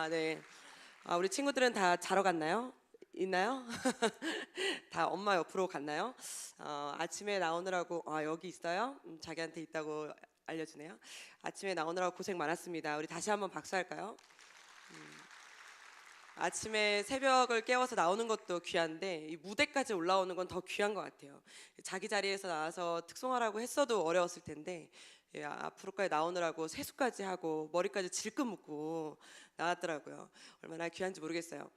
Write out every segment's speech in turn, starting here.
네. 우리 친구들은 다 자러 갔나요? 있나요? 다 엄마 옆으로 갔나요? 아침에 나오느라고 여기 있어요? 자기한테 있다고 알려주네요. 아침에 나오느라고 고생 많았습니다. 우리 다시 한번 박수할까요? 아침에 새벽을 깨워서 나오는 것도 귀한데 이 무대까지 올라오는 건 더 귀한 것 같아요. 자기 자리에서 나와서 특송하라고 했어도 어려웠을 텐데 앞으로까지 나오느라고 세수까지 하고 머리까지 질끈 묶고 나왔더라고요. 얼마나 귀한지 모르겠어요.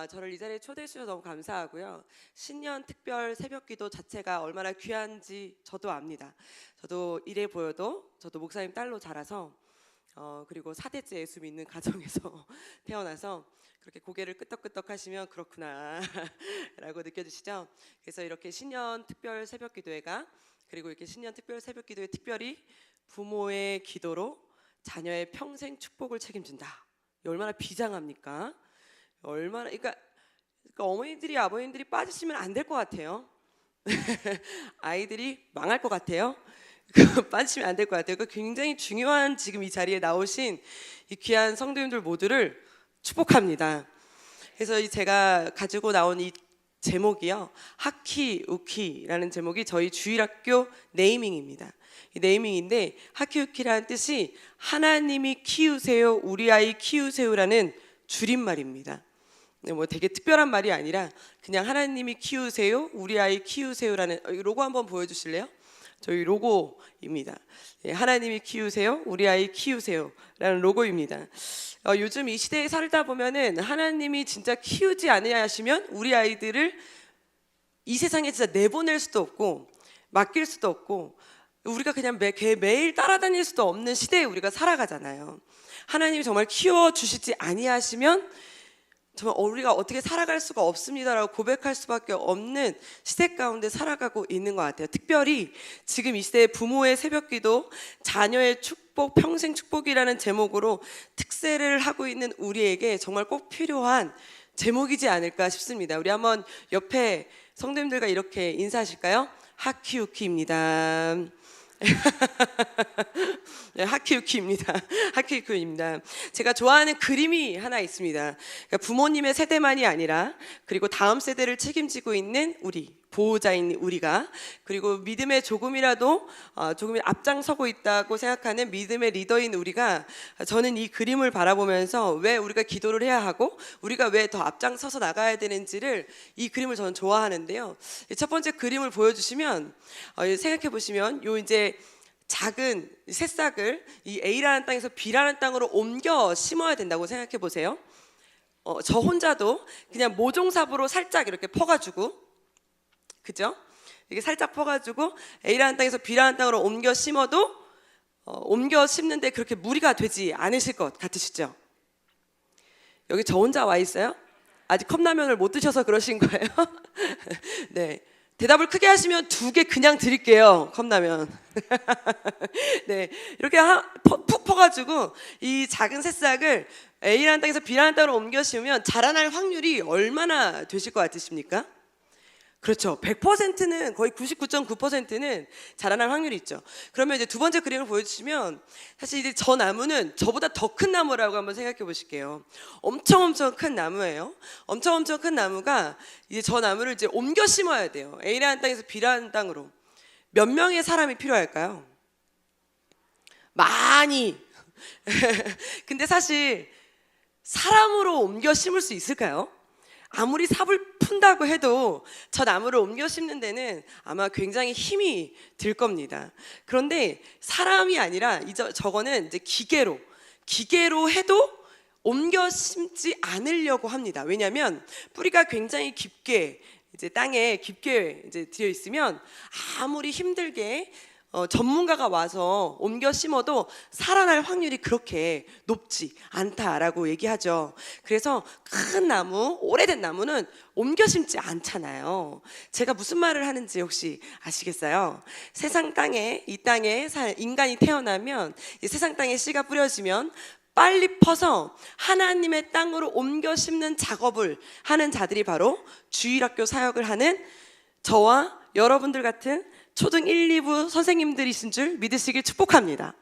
저를 이 자리에 초대해 주셔서 너무 감사하고요. 신년 특별 새벽기도 자체가 얼마나 귀한지 저도 압니다. 저도 이래 보여도 저도 목사님 딸로 자라서 그리고 4대째 예수 믿는 가정에서 태어나서 그렇게 고개를 끄덕끄덕 하시면 그렇구나 라고 느껴지시죠? 그래서 이렇게 신년 특별 새벽기도회가 그리고 이렇게 신년 특별 새벽기도회 특별히 부모의 기도로 자녀의 평생 축복을 책임진다. 얼마나 비장합니까? 그러니까 어머니들이 아버님들이 빠지시면 안 될 것 같아요. 아이들이 망할 것 같아요. 빠지시면 안 될 것 같아요. 굉장히 중요한 지금 이 자리에 나오신 이 귀한 성도님들 모두를 축복합니다. 그래서 제가 가지고 나온 이 제목이요, 하키우키라는 제목이 저희 주일학교 네이밍입니다. 이 네이밍인데 하키우키라는 뜻이 하나님이 키우세요, 우리 아이 키우세요라는 줄임말입니다. 뭐 되게 특별한 말이 아니라 그냥 하나님이 키우세요, 우리 아이 키우세요라는 로고 한번 보여주실래요? 저희 로고입니다. 하나님이 키우세요, 우리 아이 키우세요라는 로고입니다. 요즘 이 시대에 살다 보면은 하나님이 진짜 키우지 않으시면 우리 아이들을 이 세상에 진짜 내보낼 수도 없고 맡길 수도 없고 우리가 그냥 매일 따라다닐 수도 없는 시대에 우리가 살아가잖아요. 하나님이 정말 키워주시지 아니하시면 정말 우리가 어떻게 살아갈 수가 없습니다라고 고백할 수밖에 없는 시대 가운데 살아가고 있는 것 같아요. 특별히 지금 이 시대의 부모의 새벽기도, 자녀의 축복, 평생 축복이라는 제목으로 특세를 하고 있는 우리에게 정말 꼭 필요한 제목이지 않을까 싶습니다. 우리 한번 옆에 성도님들과 이렇게 인사하실까요? 하키우키입니다. 네, 하키우키입니다. 하키우키입니다. 제가 좋아하는 그림이 하나 있습니다. 그러니까 부모님의 세대만이 아니라 그리고 다음 세대를 책임지고 있는 우리 보호자인 우리가 그리고 믿음에 조금이라도 조금 앞장서고 있다고 생각하는 믿음의 리더인 우리가 저는 이 그림을 바라보면서 왜 우리가 기도를 해야 하고 우리가 왜 더 앞장서서 나가야 되는지를 이 그림을 저는 좋아하는데요. 첫 번째 그림을 보여주시면 생각해 보시면 요 이제 작은 새싹을 이 A라는 땅에서 B라는 땅으로 옮겨 심어야 된다고 생각해 보세요. 저 혼자도 그냥 모종삽으로 살짝 이렇게 퍼가지고 그죠? 이게 살짝 퍼가지고 A라는 땅에서 B라는 땅으로 옮겨 심어도 옮겨 심는데 그렇게 무리가 되지 않으실 것 같으시죠? 여기 저 혼자 와 있어요? 아직 컵라면을 못 드셔서 그러신 거예요? 네. 대답을 크게 하시면 2개 그냥 드릴게요. 컵라면. 네, 이렇게 푹 퍼가지고 이 작은 새싹을 A라는 땅에서 B라는 땅으로 옮겨 심으면 자라날 확률이 얼마나 되실 것 같으십니까? 그렇죠. 100%는 거의 99.9%는 자라날 확률이 있죠. 그러면 이제 두 번째 그림을 보여주시면 사실 이제 저 나무는 저보다 더 큰 나무라고 한번 생각해 보실게요. 엄청 큰 나무예요. 엄청 큰 나무가 이제 저 나무를 이제 옮겨 심어야 돼요. A라는 땅에서 B라는 땅으로. 몇 명의 사람이 필요할까요? 많이. 근데 사실 사람으로 옮겨 심을 수 있을까요? 아무리 삽을 푼다고 해도 저 나무를 옮겨 심는 데는 아마 굉장히 힘이 들 겁니다. 그런데 사람이 아니라 저거는 이제 기계로 해도 옮겨 심지 않으려고 합니다. 왜냐하면 뿌리가 굉장히 깊게 이제 땅에 깊게 이제 들여 있으면 아무리 힘들게 전문가가 와서 옮겨 심어도 살아날 확률이 그렇게 높지 않다라고 얘기하죠. 그래서 큰 나무, 오래된 나무는 옮겨 심지 않잖아요. 제가 무슨 말을 하는지 혹시 아시겠어요? 세상 땅에, 이 땅에 인간이 태어나면 이 세상 땅에 씨가 뿌려지면 빨리 퍼서 하나님의 땅으로 옮겨 심는 작업을 하는 자들이 바로 주일학교 사역을 하는 저와 여러분들 같은 초등 1, 2부 선생님들이신 줄 믿으시길 축복합니다.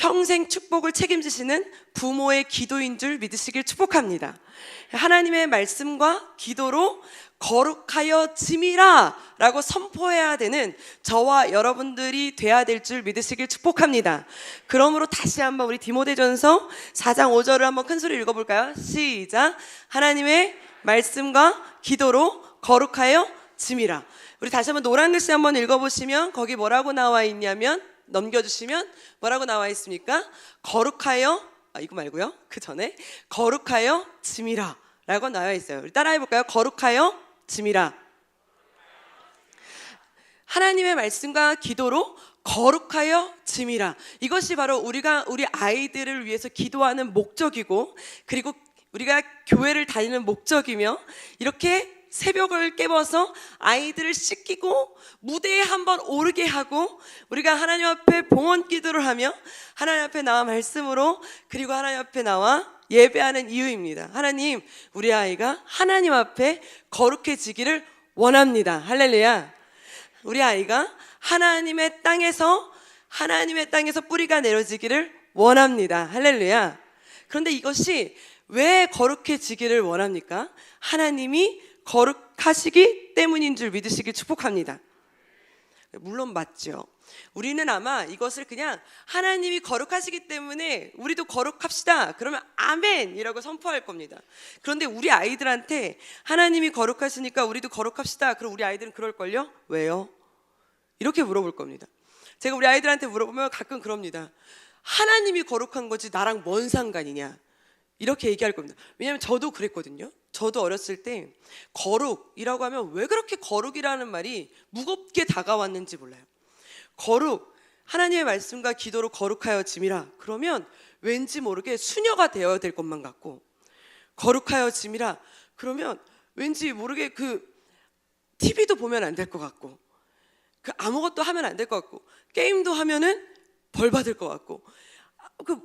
평생 축복을 책임지시는 부모의 기도인 줄 믿으시길 축복합니다. 하나님의 말씀과 기도로 거룩하여 짐이라 라고 선포해야 되는 저와 여러분들이 돼야 될 줄 믿으시길 축복합니다. 그러므로 다시 한번 우리 디모데전서 4장 5절을 한번 큰 소리로 읽어볼까요? 시작. 하나님의 말씀과 기도로 거룩하여 짐이라. 우리 다시 한번 노란 글씨 한번 읽어보시면 거기 뭐라고 나와 있냐면, 넘겨주시면 뭐라고 나와 있습니까? 거룩하여, 이거 말고요, 그 전에 거룩하여 짐이라 라고 나와 있어요. 우리 따라해 볼까요? 거룩하여 짐이라. 하나님의 말씀과 기도로 거룩하여 짐이라. 이것이 바로 우리가 우리 아이들을 위해서 기도하는 목적이고, 그리고 우리가 교회를 다니는 목적이며, 이렇게 새벽을 깨워서 아이들을 씻기고 무대에 한번 오르게 하고, 우리가 하나님 앞에 봉헌 기도를 하며 하나님 앞에 나와 말씀으로, 그리고 하나님 앞에 나와 예배하는 이유입니다. 하나님, 우리 아이가 하나님 앞에 거룩해지기를 원합니다. 할렐루야. 우리 아이가 하나님의 땅에서 뿌리가 내려지기를 원합니다. 할렐루야. 그런데 이것이 왜 거룩해지기를 원합니까? 하나님이 거룩하시기 때문인 줄 믿으시길 축복합니다. 물론 맞죠. 우리는 아마 이것을 그냥 하나님이 거룩하시기 때문에 우리도 거룩합시다, 그러면 아멘이라고 선포할 겁니다. 그런데 우리 아이들한테 하나님이 거룩하시니까 우리도 거룩합시다, 그럼 우리 아이들은 그럴걸요? 왜요? 이렇게 물어볼 겁니다. 제가 우리 아이들한테 물어보면 가끔 그럽니다. 하나님이 거룩한 거지 나랑 뭔 상관이냐, 이렇게 얘기할 겁니다. 왜냐하면 저도 그랬거든요. 저도 어렸을 때 거룩이라고 하면 왜 그렇게 거룩이라는 말이 무겁게 다가왔는지 몰라요. 거룩, 하나님의 말씀과 기도로 거룩하여 짐이라 그러면 왠지 모르게 수녀가 되어야 될 것만 같고, 거룩하여 짐이라 그러면 왠지 모르게 그 TV도 보면 안 될 것 같고, 그 아무것도 하면 안 될 것 같고, 게임도 하면은 벌 받을 것 같고, 그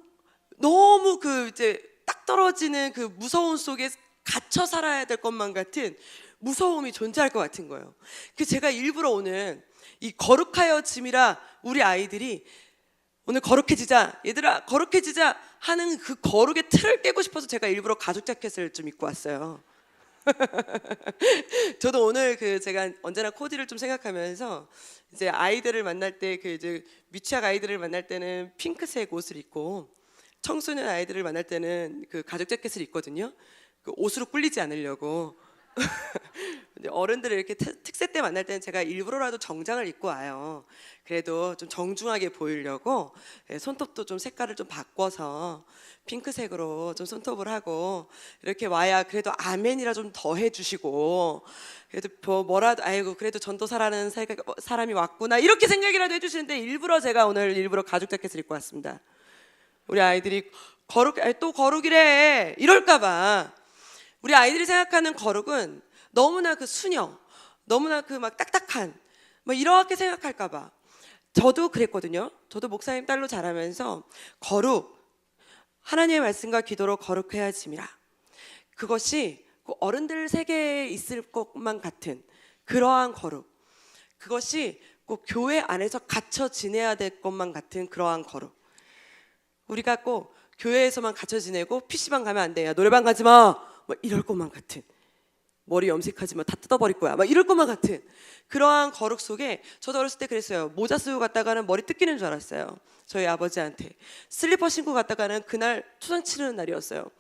너무 그 이제 딱 떨어지는 그 무서움 속에 갇혀 살아야 될 것만 같은 무서움이 존재할 것 같은 거예요. 그래서 제가 일부러 오늘 이 거룩하여 짐이라, 우리 아이들이 오늘 거룩해지자, 얘들아 거룩해지자 하는 그 거룩의 틀을 깨고 싶어서 제가 일부러 가죽 자켓을 좀 입고 왔어요. 저도 오늘 그 제가 언제나 코디를 좀 생각하면서 이제 아이들을 만날 때, 그 이제 미취학 아이들을 만날 때는 핑크색 옷을 입고, 청소년 아이들을 만날 때는 그 가죽 자켓을 입거든요. 그 옷으로 꿀리지 않으려고. 근데 어른들을 이렇게 특세 때 만날 때는 제가 일부러라도 정장을 입고 와요. 그래도 좀 정중하게 보이려고 손톱도 좀 색깔을 좀 바꿔서 핑크색으로 좀 손톱을 하고 이렇게 와야 그래도 아멘이라 좀 더 해주시고, 그래도 뭐라도 아이고 그래도 전도사라는 사람이 왔구나 이렇게 생각이라도 해주시는데, 일부러 제가 오늘 일부러 가죽 자켓을 입고 왔습니다. 우리 아이들이 또 거룩이래 이럴까봐. 우리 아이들이 생각하는 거룩은 너무나 그 수녀, 너무나 그 막 딱딱한 뭐 이렇게 생각할까봐. 저도 그랬거든요. 저도 목사님 딸로 자라면서 거룩, 하나님의 말씀과 기도로 거룩해야 짐이라, 그것이 그 어른들 세계에 있을 것만 같은 그러한 거룩, 그것이 꼭 교회 안에서 갇혀 지내야 될 것만 같은 그러한 거룩. 우리가 꼭 교회에서만 갇혀 지내고 PC방 가면 안 돼, 야 노래방 가지 마, 뭐 이럴 것만 같은, 머리 염색하지 마, 다 뜯어버릴 거야, 막 이럴 것만 같은 그러한 거룩 속에, 저도 어렸을 때 그랬어요. 모자 쓰고 갔다가는 머리 뜯기는 줄 알았어요. 저희 아버지한테 슬리퍼 신고 갔다가는 그날 초상 치르는 날이었어요.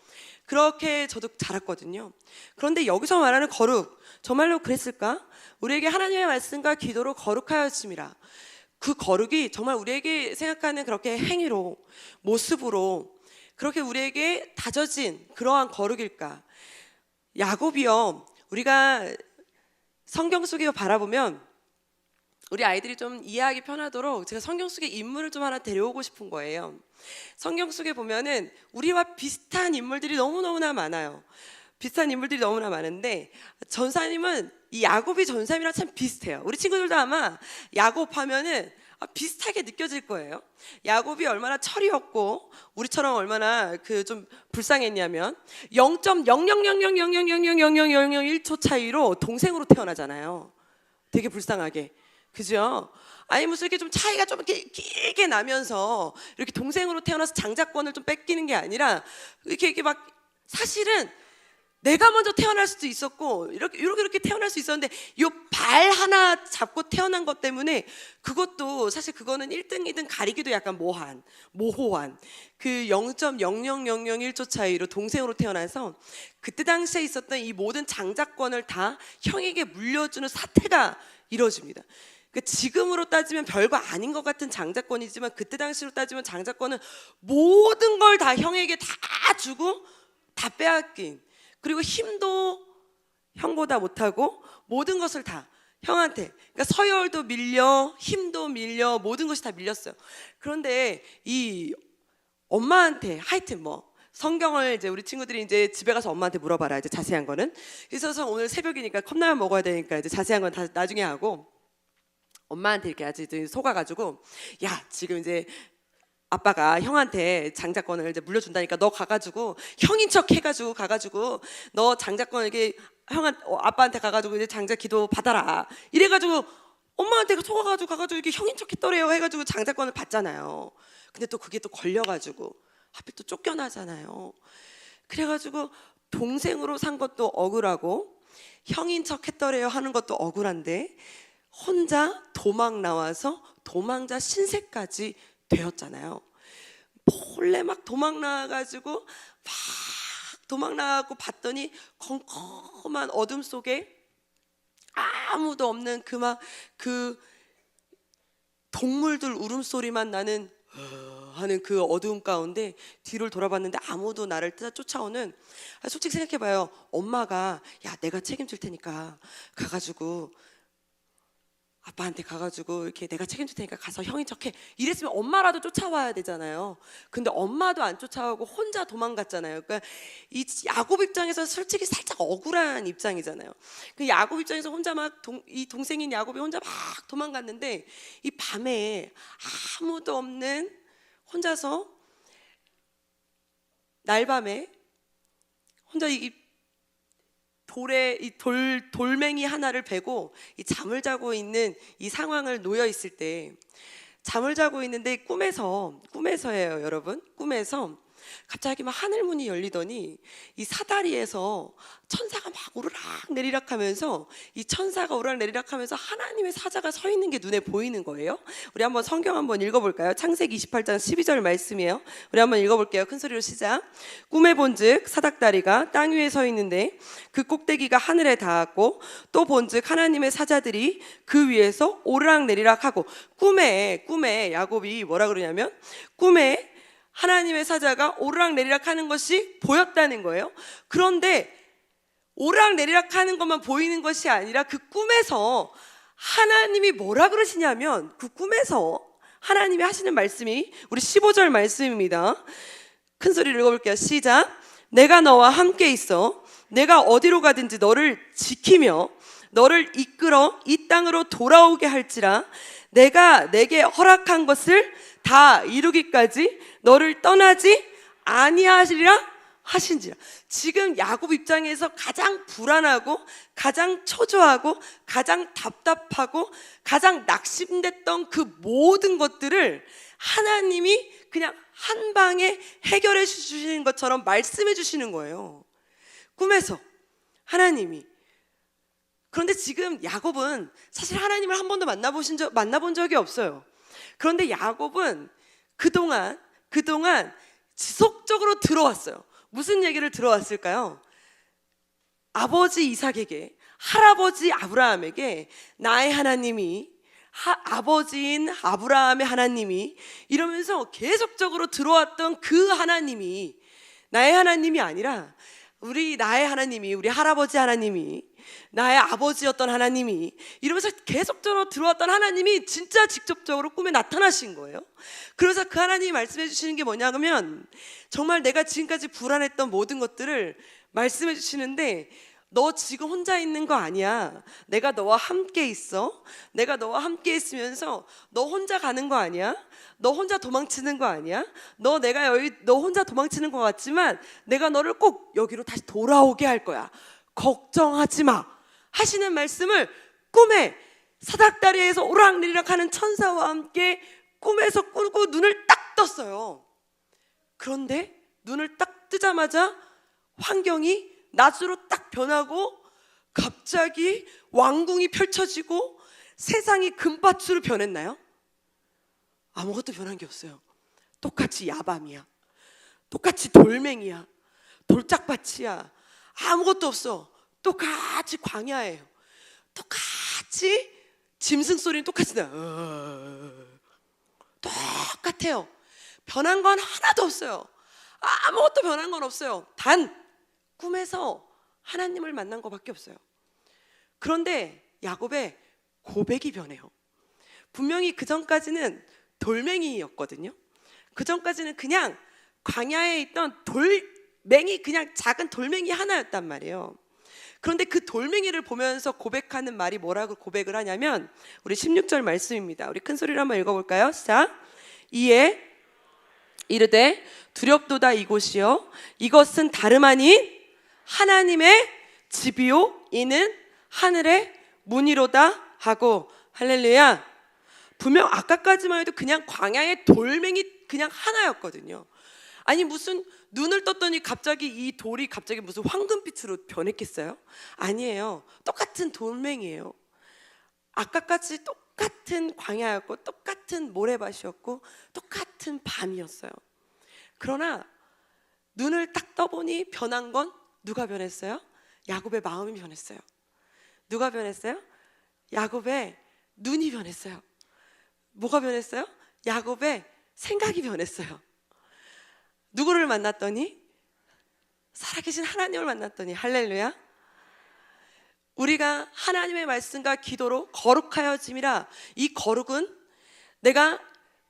그렇게 저도 자랐거든요. 그런데 여기서 말하는 거룩, 정말로 그랬을까? 우리에게 하나님의 말씀과 기도로 거룩하여 짐이라, 그 거룩이 정말 우리에게 생각하는 그렇게 행위로, 모습으로 그렇게 우리에게 다져진 그러한 거룩일까? 야곱이요, 우리가 성경 속에 바라보면 우리 아이들이 좀 이해하기 편하도록 제가 성경 속의 인물을 좀 하나 데려오고 싶은 거예요. 성경 속에 보면은 우리와 비슷한 인물들이 너무너무나 많아요. 비슷한 인물들이 너무나 많은데, 전사님은 이 야곱이 전사님이랑 참 비슷해요. 우리 친구들도 아마 야곱 하면은 비슷하게 느껴질 거예요. 야곱이 얼마나 철이었고 우리처럼 얼마나 그 좀 불쌍했냐면 0.00000000001초 차이로 동생으로 태어나잖아요. 되게 불쌍하게. 그죠? 아니 무슨 이렇게 좀 차이가 좀 이렇게 길게 나면서 이렇게 동생으로 태어나서 장자권을 좀 뺏기는 게 아니라 이렇게 막 사실은 내가 먼저 태어날 수도 있었고 이렇게 태어날 수 있었는데 이 발 하나 잡고 태어난 것 때문에 그것도 사실 그거는 1등 2등 가리기도 약간 모호한 그 0.00001초 차이로 동생으로 태어나서 그때 당시에 있었던 이 모든 장자권을 다 형에게 물려주는 사태가 이루어집니다. 지금으로 따지면 별거 아닌 것 같은 장자권이지만 그때 당시로 따지면 장자권은 모든 걸 다 형에게 다 주고 다 빼앗긴, 그리고 힘도 형보다 못하고 모든 것을 다 형한테, 그러니까 서열도 밀려 힘도 밀려 모든 것이 다 밀렸어요. 그런데 이 엄마한테 하여튼 뭐 성경을 이제 우리 친구들이 이제 집에 가서 엄마한테 물어봐라, 이제 자세한 거는. 그래서 오늘 새벽이니까 컵라면 먹어야 되니까 이제 자세한 건 다 나중에 하고 엄마한테 이렇게 아주 속아가지고, 야 지금 이제 아빠가 형한테 장자권을 이제 물려준다니까 너 가가지고 형인 척 해가지고 가가지고 너 장자권을 이렇게 아빠한테 가가지고 이제 장자 기도 받아라 이래가지고 엄마한테 속아가지고 가가지고 이렇게 형인 척 했더래요 해가지고 장자권을 받잖아요. 근데 또 그게 또 걸려가지고 하필 또 쫓겨나잖아요. 그래가지고 동생으로 산 것도 억울하고 형인 척 했더래요 하는 것도 억울한데 혼자 도망 나와서 도망자 신세까지 되었잖아요. 몰래 막 도망 나가지고 막 도망 나가고 봤더니 컴컴한 어둠 속에 아무도 없는 그 동물들 울음소리만 나는 하는 그 어두움 가운데 뒤를 돌아봤는데 아무도 나를 쫓아오는, 솔직히 생각해봐요. 엄마가 야 내가 책임질 테니까 가가지고 아빠한테 가가지고 이렇게 내가 책임질 테니까 가서 형인 척해 이랬으면 엄마라도 쫓아와야 되잖아요. 근데 엄마도 안 쫓아오고 혼자 도망갔잖아요. 그러니까 이 야곱 입장에서 솔직히 살짝 억울한 입장이잖아요. 그 야곱 입장에서 혼자 이 동생인 야곱이 혼자 막 도망갔는데 이 밤에 아무도 없는 혼자서 날밤에 혼자 이 돌멩이 하나를 베고 이 잠을 자고 있는 이 상황을 놓여 있을 때, 잠을 자고 있는데 꿈에서예요, 여러분. 꿈에서 갑자기 막 하늘문이 열리더니 이 사다리에서 천사가 막 오르락 내리락 하면서 이 천사가 오르락 내리락 하면서 하나님의 사자가 서 있는 게 눈에 보이는 거예요. 우리 한번 성경 한번 읽어볼까요? 창세기 28장 12절 말씀이에요. 우리 한번 읽어볼게요. 큰 소리로 시작. 꿈에 본즉 사닥다리가 땅 위에 서 있는데 그 꼭대기가 하늘에 닿았고 또 본즉 하나님의 사자들이 그 위에서 오르락 내리락 하고. 꿈에 야곱이 뭐라 그러냐면 꿈에 하나님의 사자가 오르락 내리락 하는 것이 보였다는 거예요. 그런데 오르락 내리락 하는 것만 보이는 것이 아니라 그 꿈에서 하나님이 뭐라 그러시냐면, 그 꿈에서 하나님이 하시는 말씀이 우리 15절 말씀입니다. 큰 소리로 읽어볼게요. 시작. 내가 너와 함께 있어 내가 어디로 가든지 너를 지키며 너를 이끌어 이 땅으로 돌아오게 할지라 내가 내게 허락한 것을 다 이루기까지 너를 떠나지 아니하시리라 하신지라. 지금 야곱 입장에서 가장 불안하고 가장 초조하고 가장 답답하고 가장 낙심됐던 그 모든 것들을 하나님이 그냥 한 방에 해결해 주시는 것처럼 말씀해 주시는 거예요. 꿈에서 하나님이. 그런데 지금 야곱은 사실 하나님을 한 번도 만나본 적이 없어요. 그런데 야곱은 그동안 지속적으로 들어왔어요. 무슨 얘기를 들어왔을까요? 아버지 이삭에게, 할아버지 아브라함에게 나의 하나님이, 아버지인 아브라함의 하나님이, 이러면서 계속적으로 들어왔던 그 하나님이 나의 하나님이 아니라 나의 하나님이, 우리 할아버지 하나님이, 나의 아버지였던 하나님이, 이러면서 계속적으로 들어왔던 하나님이 진짜 직접적으로 꿈에 나타나신 거예요. 그래서 그 하나님이 말씀해 주시는 게 뭐냐면, 정말 내가 지금까지 불안했던 모든 것들을 말씀해 주시는데, 너 지금 혼자 있는 거 아니야. 내가 너와 함께 있어. 내가 너와 함께 있으면서 너 혼자 가는 거 아니야. 너 혼자 도망치는 거 아니야. 너 혼자 도망치는 것 같지만 내가 너를 꼭 여기로 다시 돌아오게 할 거야. 걱정하지 마 하시는 말씀을 꿈에 사닥다리에서 오락내리락 하는 천사와 함께 꿈에서 꾸고 눈을 딱 떴어요. 그런데 눈을 딱 뜨자마자 환경이 낮으로 딱 변하고 갑자기 왕궁이 펼쳐지고 세상이 금밭으로 변했나요? 아무것도 변한 게 없어요. 똑같이 야밤이야. 똑같이 돌멩이야. 돌짝밭이야. 아무것도 없어. 똑같이 광야예요. 똑같이 짐승 소리는 똑같이 나. 똑같아요. 변한 건 하나도 없어요. 아무것도 변한 건 없어요. 단 꿈에서 하나님을 만난 것밖에 없어요. 그런데 야곱의 고백이 변해요. 분명히 그 전까지는 돌멩이였거든요. 그 전까지는 그냥 광야에 있던 돌멩이, 그냥 작은 돌멩이 하나였단 말이에요. 그런데 그 돌멩이를 보면서 고백하는 말이 뭐라고 고백을 하냐면 우리 16절 말씀입니다. 우리 큰 소리로 한번 읽어볼까요? 시작. 이에 이르되 두렵도다 이곳이요 이것은 다름 아닌 하나님의 집이요 이는 하늘의 문이로다 하고. 할렐루야. 분명 아까까지만 해도 그냥 광야의 돌멩이 그냥 하나였거든요. 아니 무슨 눈을 떴더니 갑자기 이 돌이 갑자기 무슨 황금빛으로 변했겠어요? 아니에요. 똑같은 돌멩이에요. 아까까지 똑같은 광야였고 똑같은 모래밭이었고 똑같은 밤이었어요. 그러나 눈을 딱 떠보니 변한 건 누가 변했어요? 야곱의 마음이 변했어요. 누가 변했어요? 야곱의 눈이 변했어요. 뭐가 변했어요? 야곱의 생각이 변했어요. 누구를 만났더니? 살아계신 하나님을 만났더니. 할렐루야. 우리가 하나님의 말씀과 기도로 거룩하여짐이라. 이 거룩은 내가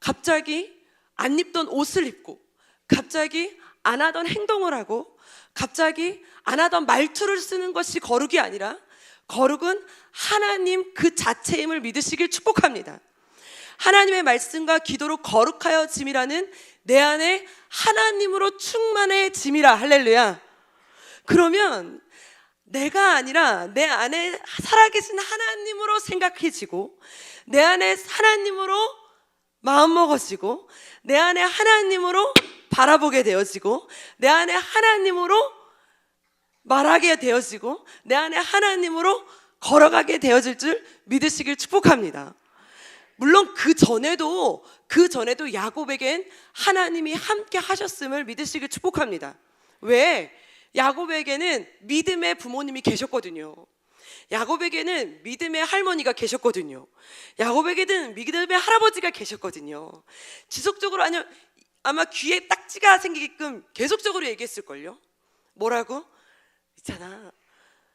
갑자기 안 입던 옷을 입고 갑자기 안 하던 행동을 하고 갑자기 안 하던 말투를 쓰는 것이 거룩이 아니라 거룩은 하나님 그 자체임을 믿으시길 축복합니다. 하나님의 말씀과 기도로 거룩하여짐이라는 내 안에 하나님으로 충만해짐이라. 할렐루야. 그러면 내가 아니라 내 안에 살아계신 하나님으로 생각해지고 내 안에 하나님으로 마음먹어지고 내 안에 하나님으로 바라보게 되어지고 내 안에 하나님으로 말하게 되어지고 내 안에 하나님으로 걸어가게 되어질 줄 믿으시길 축복합니다. 물론 그 전에도 야곱에겐 하나님이 함께 하셨음을 믿으시길 축복합니다. 왜? 야곱에게는 믿음의 부모님이 계셨거든요. 야곱에게는 믿음의 할머니가 계셨거든요. 야곱에게는 믿음의 할아버지가 계셨거든요. 지속적으로 아마 귀에 딱지가 생기게끔 계속적으로 얘기했을걸요. 뭐라고? 있잖아,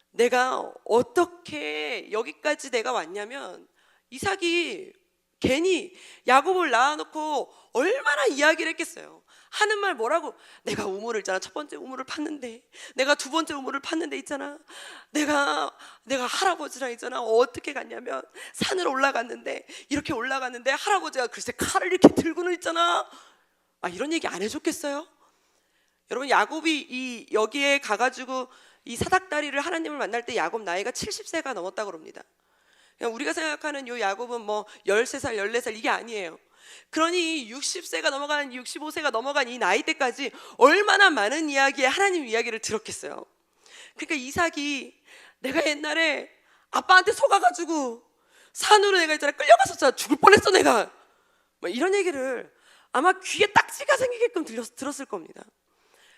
내가 어떻게 여기까지 내가 왔냐면 이삭이 괜히 야곱을 낳아놓고 얼마나 이야기를 했겠어요. 하는 말 뭐라고? 내가 우물을 있잖아, 첫 번째 우물을 팠는데, 내가 두 번째 우물을 팠는데 있잖아, 내가 할아버지랑 있잖아 어떻게 갔냐면 산을 올라갔는데 이렇게 올라갔는데 할아버지가 글쎄 칼을 이렇게 들고는 있잖아. 이런 얘기 안 해줬겠어요? 여러분, 야곱이 여기에 가가지고 이 사닥다리를 하나님을 만날 때 야곱 나이가 70세가 넘었다고 그럽니다. 그냥 우리가 생각하는 요 야곱은 뭐 13살, 14살 이게 아니에요. 그러니 60세가 넘어간, 65세가 넘어간 이 나이 때까지 얼마나 많은 이야기에 하나님 이야기를 들었겠어요. 그러니까 이삭이 내가 옛날에 아빠한테 속아가지고 산으로 내가 있잖아 끌려갔었잖아, 죽을 뻔했어 내가, 뭐 이런 얘기를 아마 귀에 딱지가 생기게끔 들었을 겁니다.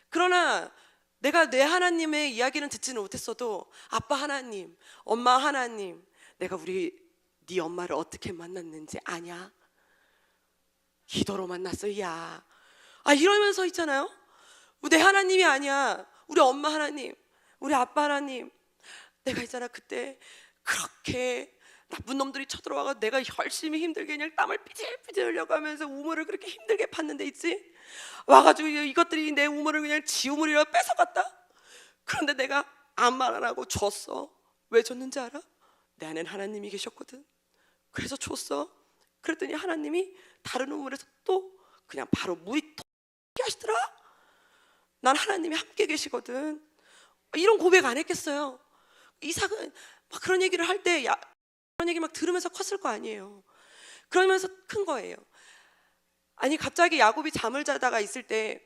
그러나 내가 내 하나님의 이야기는 듣지는 못했어도 아빠 하나님, 엄마 하나님, 내가 네 엄마를 어떻게 만났는지 아냐? 기도로 만났어 야. 이러면서 있잖아요, 내 하나님이 아니야, 우리 엄마 하나님, 우리 아빠 하나님, 내가 있잖아 그때 그렇게 나쁜 놈들이 쳐들어와가 내가 열심히 힘들게 그냥 땀을 삐질삐질 흘려가면서 우물을 그렇게 힘들게 팠는데 있지, 와가지고 이것들이 내 우물을 그냥 지 우물이라 뺏어갔다. 그런데 내가 아무 말 안 하고 줬어. 왜 줬는지 알아? 내 안엔 하나님이 계셨거든. 그래서 줬어. 그랬더니 하나님이 다른 우물에서 또 그냥 바로 물이 톡 하시더라. 난 하나님이 함께 계시거든. 이런 고백 안 했겠어요? 이삭은 막 그런 얘기를 할 때 그런 얘기 막 들으면서 컸을 거 아니에요. 그러면서 큰 거예요. 아니 갑자기 야곱이 잠을 자다가 있을 때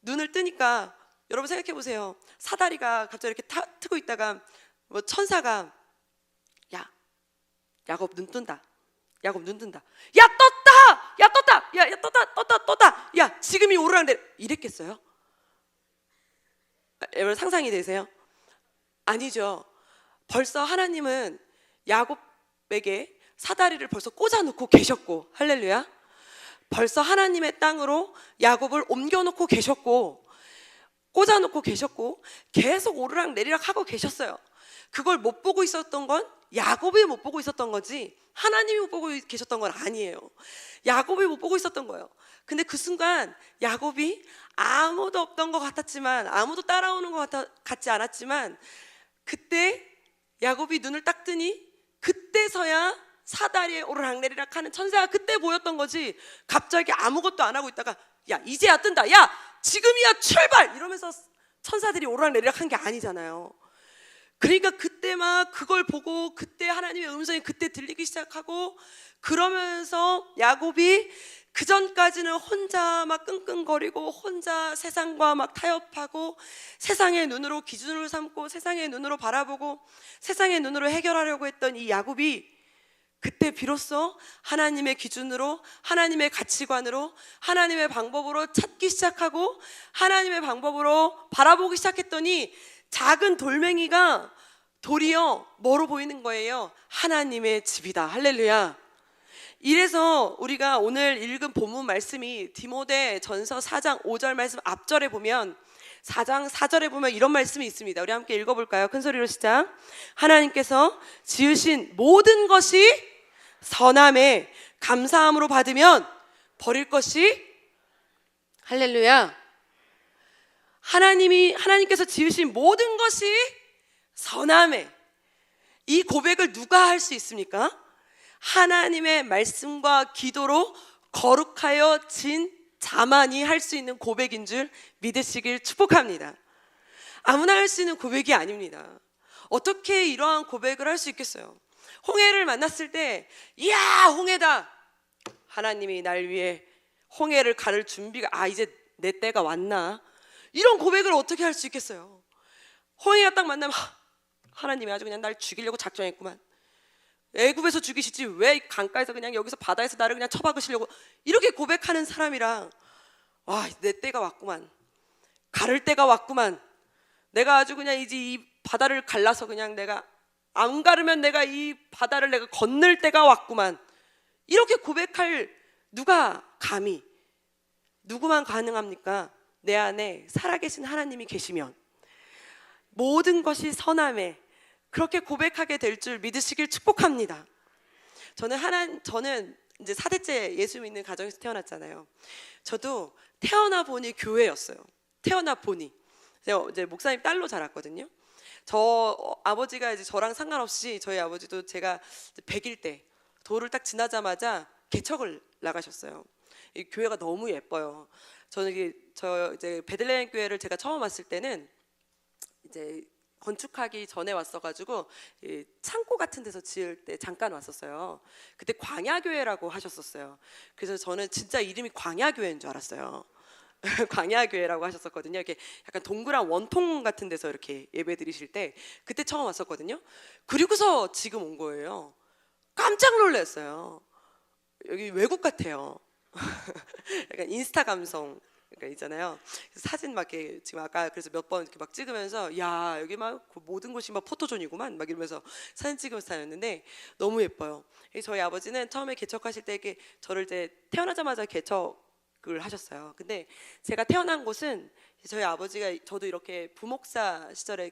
눈을 뜨니까 여러분 생각해 보세요. 사다리가 갑자기 이렇게 트고 있다가 뭐 천사가 야 야곱 눈 뜬다. 야곱 눈 뜬다. 야 떴다. 야 떴다. 야 떴다. 야 지금이 오르락내리 이랬겠어요? 여러분 상상이 되세요? 아니죠. 벌써 하나님은 야곱에게 사다리를 벌써 꽂아놓고 계셨고, 할렐루야. 벌써 하나님의 땅으로 야곱을 옮겨놓고 계셨고, 꽂아놓고 계셨고, 계속 오르락내리락 하고 계셨어요. 그걸 못 보고 있었던 건 야곱이 못 보고 있었던 거지 하나님이 못 보고 계셨던 건 아니에요. 야곱이 못 보고 있었던 거예요. 근데 그 순간 야곱이 아무도 없던 것 같았지만, 아무도 따라오는 것 같지 않았지만, 그때 야곱이 눈을 딱 뜨니 그때서야 사다리에 오르락내리락 하는 천사가 그때 보였던 거지, 갑자기 아무것도 안 하고 있다가 야 이제야 뜬다, 야 지금이야 출발 이러면서 천사들이 오르락내리락 한 게 아니잖아요. 그러니까 그때 막 그걸 보고 그때 하나님의 음성이 그때 들리기 시작하고, 그러면서 야곱이 그 전까지는 혼자 막 끙끙거리고 혼자 세상과 막 타협하고 세상의 눈으로 기준을 삼고 세상의 눈으로 바라보고 세상의 눈으로 해결하려고 했던 이 야곱이 그때 비로소 하나님의 기준으로, 하나님의 가치관으로, 하나님의 방법으로 찾기 시작하고 하나님의 방법으로 바라보기 시작했더니 작은 돌멩이가 도리어 뭐로 보이는 거예요? 하나님의 집이다. 할렐루야. 이래서 우리가 오늘 읽은 본문 말씀이 디모데전서 4장 5절 말씀 앞절에 보면, 4장 4절에 보면 이런 말씀이 있습니다. 우리 함께 읽어볼까요? 큰 소리로 시작. 하나님께서 지으신 모든 것이 선함에 감사함으로 받으면 버릴 것이, 할렐루야, 하나님께서 지으신 모든 것이 선함에, 이 고백을 누가 할 수 있습니까? 하나님의 말씀과 기도로 거룩하여 진 자만이 할 수 있는 고백인 줄 믿으시길 축복합니다. 아무나 할 수 있는 고백이 아닙니다. 어떻게 이러한 고백을 할 수 있겠어요? 홍해를 만났을 때 이야 홍해다, 하나님이 날 위해 홍해를 가를 준비가, 이제 내 때가 왔나, 이런 고백을 어떻게 할 수 있겠어요? 홍해가 딱 만나면 하나님이 아주 그냥 날 죽이려고 작정했구만, 애굽에서 죽이시지 왜 강가에서 그냥 여기서 바다에서 나를 그냥 처박으시려고, 이렇게 고백하는 사람이랑 와 내 때가 왔구만, 가를 때가 왔구만, 내가 아주 그냥 이제 이 바다를 갈라서 그냥 내가 안 가르면 내가 이 바다를 내가 건널 때가 왔구만, 이렇게 고백할 누가 감히, 누구만 가능합니까? 내 안에 살아계신 하나님이 계시면 모든 것이 선함에 그렇게 고백하게 될 줄 믿으시길 축복합니다. 저는 이제 4대째 예수 믿는 가정에서 태어났잖아요. 저도 태어나 보니 교회였어요. 태어나 보니 제가 이제 목사님 딸로 자랐거든요. 저 아버지가 이제 저랑 상관없이, 저희 아버지도 제가 100일 때 도를 딱 지나자마자 개척을 나가셨어요. 이 교회가 너무 예뻐요. 저는 이제 베들레헴 교회를 제가 처음 왔을 때는 이제 건축하기 전에 왔어가지고 창고 같은 데서 지을 때 잠깐 왔었어요. 그때 광야교회라고 하셨었어요. 그래서 저는 진짜 이름이 광야교회인 줄 알았어요. 광야교회라고 하셨었거든요. 이렇게 약간 동그란 원통 같은 데서 이렇게 예배 드리실 때 그때 처음 왔었거든요. 그리고서 지금 온 거예요. 깜짝 놀랐어요. 여기 외국 같아요. 약간 인스타 감성 그러니까 있잖아요. 사진 막 이렇게 지금 아까 그래서 몇 번 이렇게 막 찍으면서 야 여기 막 모든 곳이 막 포토존이구만 막 이러면서 사진 찍으면서 다녔는데 너무 예뻐요. 저희 아버지는 처음에 개척하실 때 이렇게 저를 이제 태어나자마자 개척을 하셨어요. 근데 제가 태어난 곳은 저희 아버지가, 저도 이렇게 부목사 시절에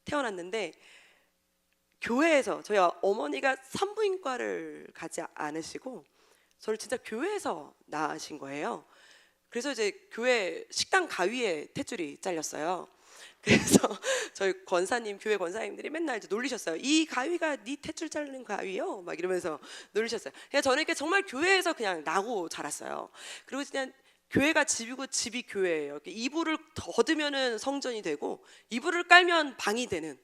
태어났는데 교회에서 저희 어머니가 산부인과를 가지 않으시고 저를 진짜 교회에서 낳으신 거예요. 그래서 이제 교회 식당 가위에 탯줄이 잘렸어요. 그래서 저희 교회 권사님들이 맨날 이제 놀리셨어요. 이 가위가 네 탯줄 자르는 가위요? 막 이러면서 놀리셨어요. 그냥 저는 이렇게 정말 교회에서 그냥 나고 자랐어요. 그리고 그냥 교회가 집이고 집이 교회예요. 이불을 걷으면은 성전이 되고 이불을 깔면 방이 되는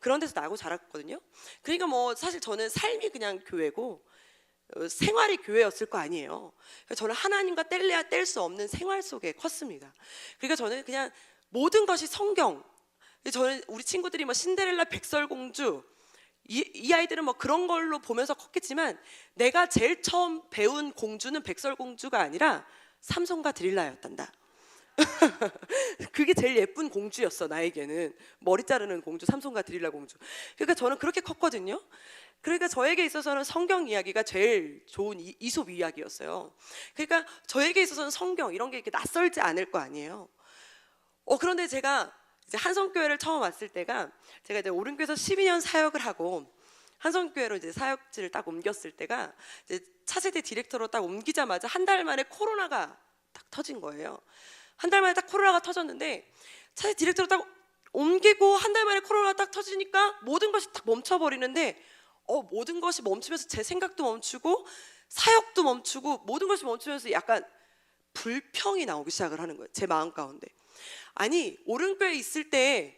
그런 데서 나고 자랐거든요. 그러니까 뭐 사실 저는 삶이 그냥 교회고 생활이 교회였을 거 아니에요. 저는 하나님과 뗄래야 뗄 수 없는 생활 속에 컸습니다. 그러니까 저는 그냥 모든 것이 성경. 저는 우리 친구들이 뭐 신데렐라, 백설공주 이 아이들은 뭐 그런 걸로 보면서 컸겠지만 내가 제일 처음 배운 공주는 백설공주가 아니라 삼손과 드릴라였단다. 그게 제일 예쁜 공주였어 나에게는. 머리 자르는 공주, 삼손과 드릴라 공주. 그러니까 저는 그렇게 컸거든요. 그러니까 저에게 있어서는 성경 이야기가 제일 좋은 이솝 이야기였어요. 그러니까 저에게 있어서는 성경 이런 게 이렇게 낯설지 않을 거 아니에요. 그런데 제가 이제 한성교회를 처음 왔을 때가 제가 이제 오른교에서 12년 사역을 하고 한성교회로 이제 사역지를 딱 옮겼을 때가 이제 차세대 디렉터로 딱 옮기자마자 한 달 만에 코로나가 딱 터진 거예요. 한 달 만에 딱 코로나가 터졌는데 차세대 디렉터로 딱 옮기고 한 달 만에 코로나가 딱 터지니까 모든 것이 딱 멈춰버리는데 모든 것이 멈추면서 제 생각도 멈추고 사역도 멈추고 모든 것이 멈추면서 약간 불평이 나오기 시작을 하는 거예요. 제 마음 가운데. 아니 오른교에 있을 때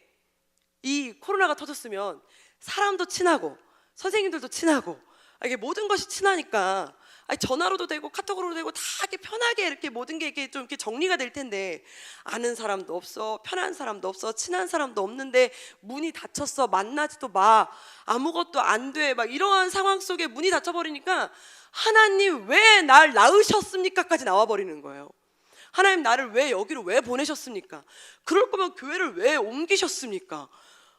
이 코로나가 터졌으면 사람도 친하고 선생님들도 친하고 이게 모든 것이 친하니까 전화로도 되고 카톡으로도 되고 다 이렇게 편하게 이렇게 모든 게 이렇게 좀 이렇게 정리가 될 텐데 아는 사람도 없어, 편한 사람도 없어, 친한 사람도 없는데 문이 닫혔어, 만나지도 마, 아무것도 안 돼, 막 이러한 상황 속에 문이 닫혀버리니까 하나님 왜 날 낳으셨습니까?까지 나와버리는 거예요. 하나님 나를 왜 여기로 왜 보내셨습니까? 그럴 거면 교회를 왜 옮기셨습니까?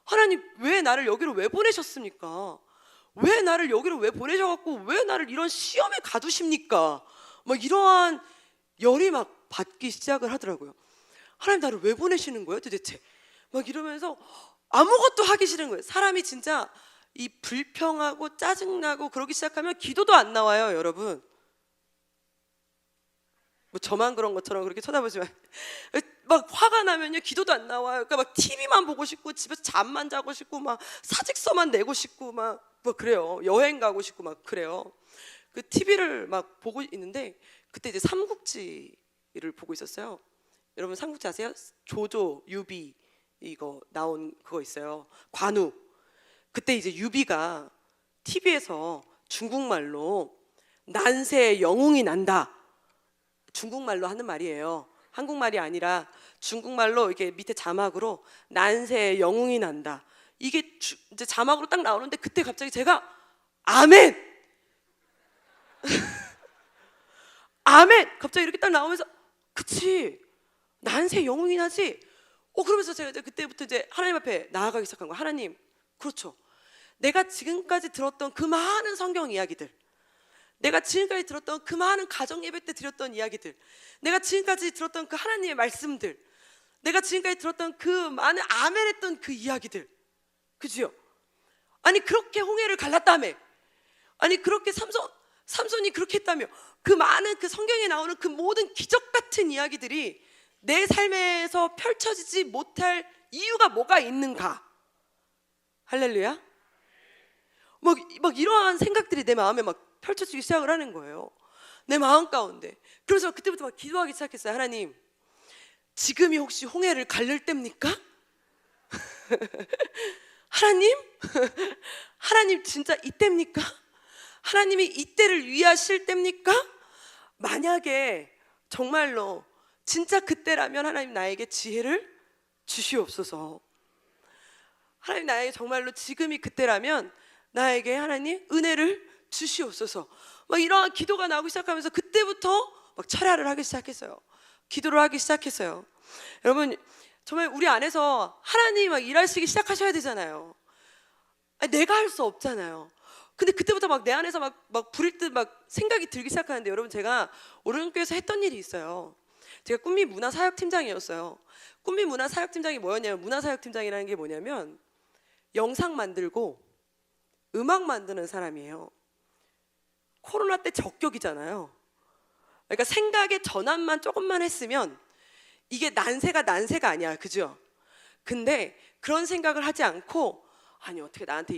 하나님 왜 나를 여기로 왜 보내셨습니까? 왜 나를 여기로 왜 보내셔갖고 왜 나를 이런 시험에 가두십니까? 막 이러한 열이 막 받기 시작을 하더라고요. 하나님 나를 왜 보내시는 거예요 도대체? 막 이러면서 아무것도 하기 싫은 거예요. 사람이 진짜 이 불평하고 짜증나고 그러기 시작하면 기도도 안 나와요 여러분. 뭐 저만 그런 것처럼 그렇게 쳐다보지 마. 막 화가 나면요 기도도 안 나와요. 그러니까 막 TV만 보고 싶고 집에서 잠만 자고 싶고 막 사직서만 내고 싶고 막 뭐 그래요. 여행 가고 싶고 막 그래요. 그 TV를 막 보고 있는데 그때 이제 삼국지를 보고 있었어요. 여러분 삼국지 아세요? 조조, 유비 이거 나온 그거 있어요. 관우. 그때 이제 유비가 TV에서 중국말로 난세의 영웅이 난다. 중국말로 하는 말이에요. 한국말이 아니라 중국말로 이렇게 밑에 자막으로 난세의 영웅이 난다. 이게 이제 자막으로 딱 나오는데 그때 갑자기 제가 아멘! 아멘! 갑자기 이렇게 딱 나오면서 그치 난세 영웅이 나지? 그러면서 제가 이제 그때부터 이제 하나님 앞에 나아가기 시작한 거예요. 하나님 그렇죠. 내가 지금까지 들었던 그 많은 성경 이야기들, 내가 지금까지 들었던 그 많은 가정 예배 때 드렸던 이야기들, 내가 지금까지 들었던 그 하나님의 말씀들, 내가 지금까지 들었던 그 많은 아멘했던 그 이야기들, 그지요? 아니 그렇게 홍해를 갈랐다며, 아니 그렇게 삼손이 그렇게 했다며, 그 많은 그 성경에 나오는 그 모든 기적 같은 이야기들이 내 삶에서 펼쳐지지 못할 이유가 뭐가 있는가? 할렐루야. 막 이러한 생각들이 내 마음에 막 펼쳐지기 시작을 하는 거예요. 내 마음 가운데. 그래서 그때부터 막 기도하기 시작했어요. 하나님 지금이 혹시 홍해를 갈릴 때입니까? 하나님? 하나님 진짜 이때입니까? 하나님이 이때를 위하실 때입니까? 만약에 정말로 진짜 그때라면 하나님 나에게 지혜를 주시옵소서. 하나님 나에게 정말로 지금이 그때라면 나에게 하나님 은혜를 주시옵소서. 막 이러한 기도가 나오기 시작하면서 그때부터 막 철야를 하기 시작했어요. 기도를 하기 시작했어요. 여러분 정말 우리 안에서 하나님 막 일하시기 시작하셔야 되잖아요. 내가 할 수 없잖아요. 근데 그때부터 막 내 안에서 막 부릴 듯 막 생각이 들기 시작하는데, 여러분 제가 오른교에서 했던 일이 있어요. 제가 꿈미 문화사역팀장이었어요. 꿈미 문화사역팀장이 뭐였냐면, 문화사역팀장이라는 게 뭐냐면 영상 만들고 음악 만드는 사람이에요. 코로나 때 적격이잖아요. 그러니까 생각의 전환만 조금만 했으면 이게 난세가 아니야, 그죠? 근데 그런 생각을 하지 않고, 아니 어떻게 나한테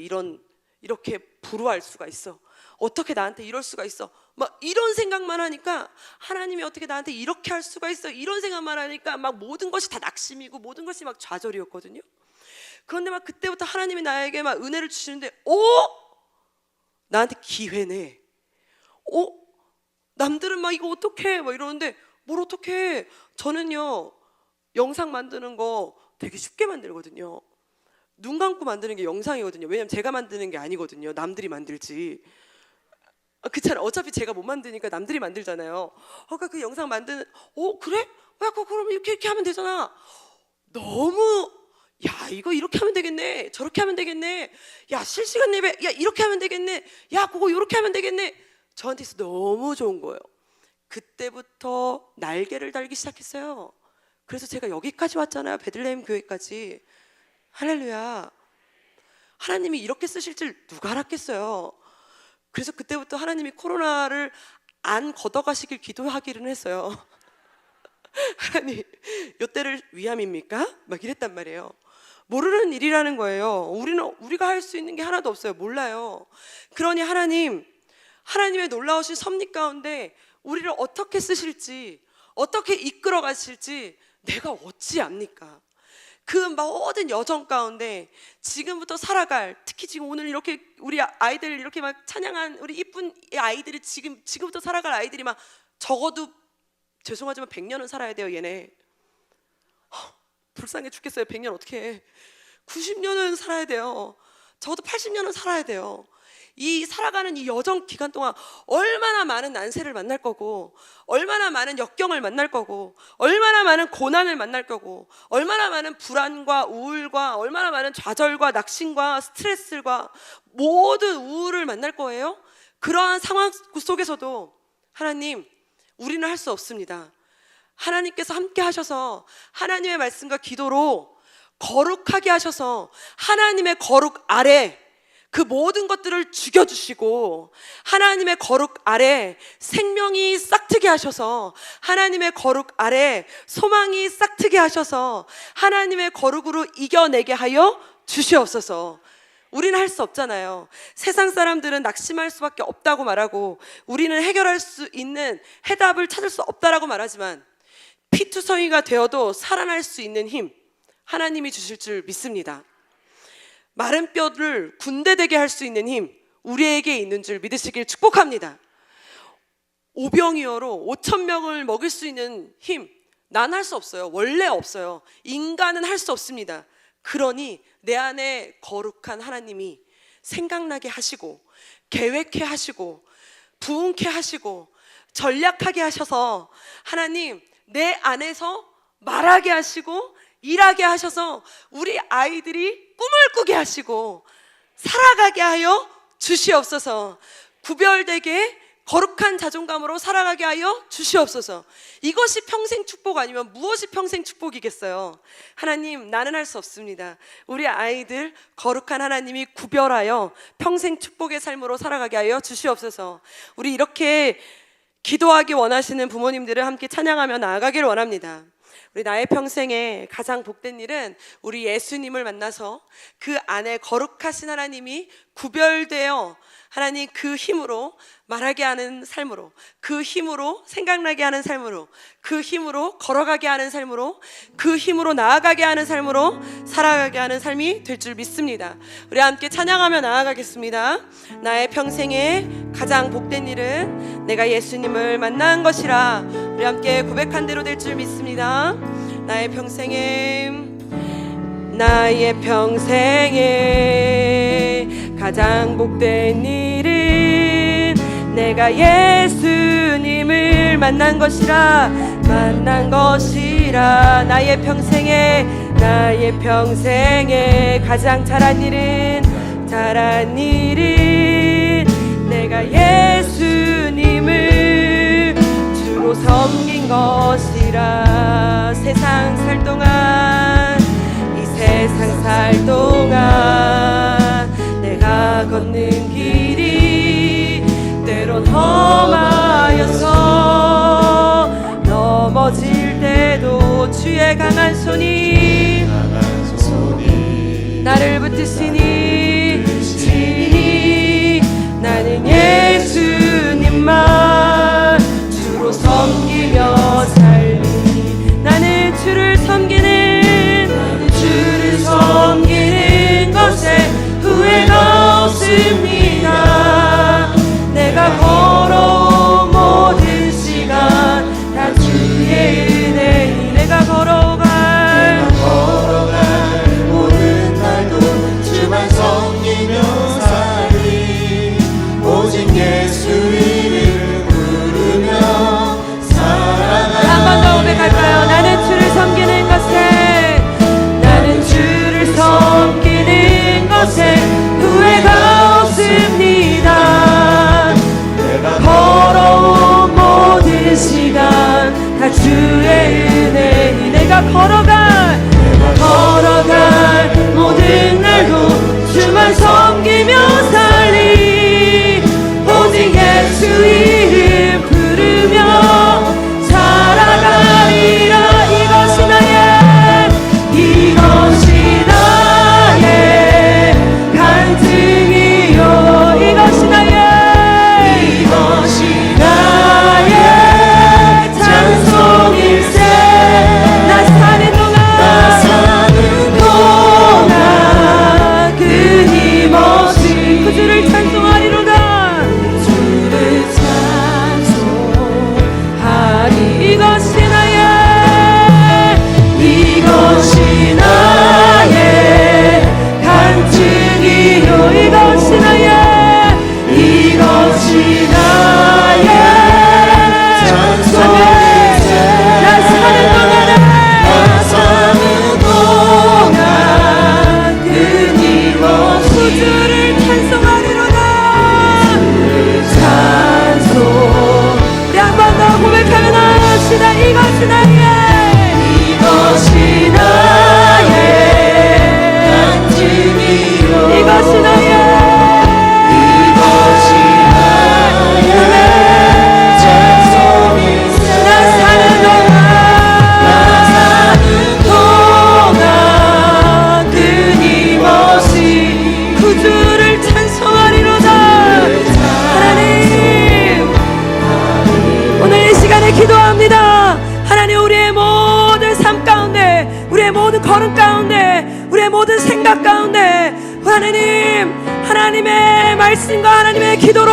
이렇게 불우할 수가 있어, 어떻게 나한테 이럴 수가 있어, 막 이런 생각만 하니까 하나님이 어떻게 나한테 이렇게 할 수가 있어, 이런 생각만 하니까 막 모든 것이 다 낙심이고 모든 것이 막 좌절이었거든요. 그런데 막 그때부터 하나님이 나에게 막 은혜를 주시는데, 나한테 기회네. 남들은 막 이거 어떡해 막 이러는데 뭘 어떡해. 저는요 영상 만드는 거 되게 쉽게 만들거든요. 눈 감고 만드는 게 영상이거든요. 왜냐면 제가 만드는 게 아니거든요. 남들이 만들지. 그렇잖아요. 어차피 제가 못 만드니까 남들이 만들잖아요. 그러니까 그 영상 만드는, 그래? 야, 그럼 이렇게 하면 되잖아. 너무, 야, 이거 이렇게 하면 되겠네. 저렇게 하면 되겠네. 야, 실시간 예배, 야, 이렇게 하면 되겠네. 야, 그거 이렇게 하면 되겠네. 저한테서 너무 좋은 거예요. 그때부터 날개를 달기 시작했어요. 그래서 제가 여기까지 왔잖아요. 베들레헴 교회까지. 할렐루야. 하나님이 이렇게 쓰실 줄 누가 알았겠어요. 그래서 그때부터 하나님이 코로나를 안 걷어가시길 기도하기는 했어요. 하나님, 요때를 위함입니까? 막 이랬단 말이에요. 모르는 일이라는 거예요. 우리가 할 수 있는 게 하나도 없어요. 몰라요. 그러니 하나님의 놀라우신 섭리 가운데 우리를 어떻게 쓰실지, 어떻게 이끌어 가실지 내가 어찌 압니까? 그 모든 여정 가운데 지금부터 살아갈, 특히 지금 오늘 이렇게 우리 아이들 이렇게 막 찬양한 우리 이쁜 아이들이 지금부터 살아갈 아이들이 막 적어도 죄송하지만 100년은 살아야 돼요. 얘네 불쌍해 죽겠어요. 100년 어떻게 해. 90년은 살아야 돼요. 적어도 80년은 살아야 돼요. 이 살아가는 이 여정 기간 동안 얼마나 많은 난세를 만날 거고, 얼마나 많은 역경을 만날 거고, 얼마나 많은 고난을 만날 거고, 얼마나 많은 불안과 우울과, 얼마나 많은 좌절과 낙심과 스트레스과 모든 우울을 만날 거예요. 그러한 상황 속에서도 하나님, 우리는 할 수 없습니다. 하나님께서 함께 하셔서 하나님의 말씀과 기도로 거룩하게 하셔서 하나님의 거룩 아래 그 모든 것들을 죽여주시고, 하나님의 거룩 아래 생명이 싹트게 하셔서, 하나님의 거룩 아래 소망이 싹트게 하셔서 하나님의 거룩으로 이겨내게 하여 주시옵소서. 우리는 할 수 없잖아요. 세상 사람들은 낙심할 수밖에 없다고 말하고, 우리는 해결할 수 있는 해답을 찾을 수 없다라고 말하지만, 피투성이가 되어도 살아날 수 있는 힘, 하나님이 주실 줄 믿습니다. 마른 뼈를 군대 되게 할 수 있는 힘, 우리에게 있는 줄 믿으시길 축복합니다. 오병이어로 5,000명을 먹일 수 있는 힘, 난 할 수 없어요. 원래 없어요. 인간은 할 수 없습니다. 그러니 내 안에 거룩한 하나님이 생각나게 하시고, 계획해 하시고, 부응케 하시고, 전략하게 하셔서 하나님 내 안에서 말하게 하시고 일하게 하셔서 우리 아이들이 꿈을 꾸게 하시고 살아가게 하여 주시옵소서. 구별되게 거룩한 자존감으로 살아가게 하여 주시옵소서. 이것이 평생 축복 아니면 무엇이 평생 축복이겠어요? 하나님, 나는 할 수 없습니다. 우리 아이들 거룩한 하나님이 구별하여 평생 축복의 삶으로 살아가게 하여 주시옵소서. 우리 이렇게 기도하기 원하시는 부모님들을 함께 찬양하며 나아가기를 원합니다. 우리 나의 평생에 가장 복된 일은 우리 예수님을 만나서 그 안에 거룩하신 하나님이 구별되어 하나님 그 힘으로 말하게 하는 삶으로, 그 힘으로 생각나게 하는 삶으로, 그 힘으로 걸어가게 하는 삶으로, 그 힘으로 나아가게 하는 삶으로 살아가게 하는 삶이 될 줄 믿습니다. 우리 함께 찬양하며 나아가겠습니다. 나의 평생에 가장 복된 일은 내가 예수님을 만난 것이라. 우리 함께 고백한 대로 될 줄 믿습니다. 나의 평생에 가장 복된 일은 내가 예수님을 만난 것이라. 나의 평생에 가장 잘한 일은 내가 예수님을 주로 섬긴 것이라. 이 세상 살 동안 내가 걷는 길이 때론 험하여서 넘어질 때도 주의 강한 손이 나를 붙드시니 나는 예수님만 없습니다. 내가 걸어온 모든 시간 다 주의 은혜니 내가 걸어갈 모든 날도 주만 섬기며 살리 오직 예수 이름 부르며 살아가리. 한 번 더 고백할까요? 나는 주를 섬기는 것에 나는 주를 섬기는 것에 후회가 없습니다. 내가 걸어온 모든 시간 다 주의 은혜니 내가 걸어갈 모든 날도 주만 섬기며 살리 오직 예수 이름 부르며 살아가리라. 이것이 나의 간증이요 이것이 나의 찬송일세. 나 사는 동안 끊임없이 그 주를 찬송하리로다. 주를 찬송하리. 이것이 나의 간증이요 이것이 나의 찬송일세. 나 사는 동안 끊임없이 주를 찬송하리로다. 찬송. 우리 한 번 더 고백하며 나아갑시다. 이것이 나의 이것이 나의 찬송일세. 나 사는 동안 끊임없이 그 주를 찬송하리로다. 하나님 오늘 이 시간에 기도합니다. 하나님 우리의 모든 삶 가운데 우리의 모든 걸음 가운데 우리의 모든 생각 가운데 하나님의 말씀과 하나님의 기도로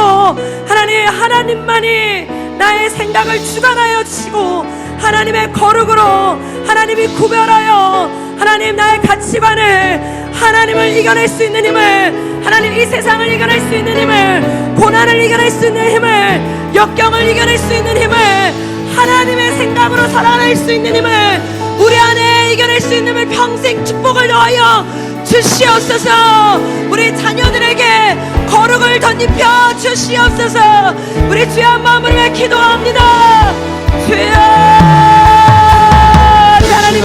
하나님만이 나의 생각을 주관하여 주시고 하나님의 거룩으로 하나님이 구별하여 하나님 나의 가치관을 하나님을 이겨낼 수 있는 힘을 하나님 이 세상을 이겨낼 수 있는 힘을 고난을 이겨낼 수 있는 힘을 역경을 이겨낼 수 있는 힘을 하나님의 생각으로 살아낼 수 있는 힘을 우리 안에 이겨낼 수 있는 힘을 평생 축복을 더하여 주시옵소서. 우리 자녀들에게 거룩을 덧입혀 주시옵소서. 우리 주의 한 마음을 위해 기도합니다. 주여.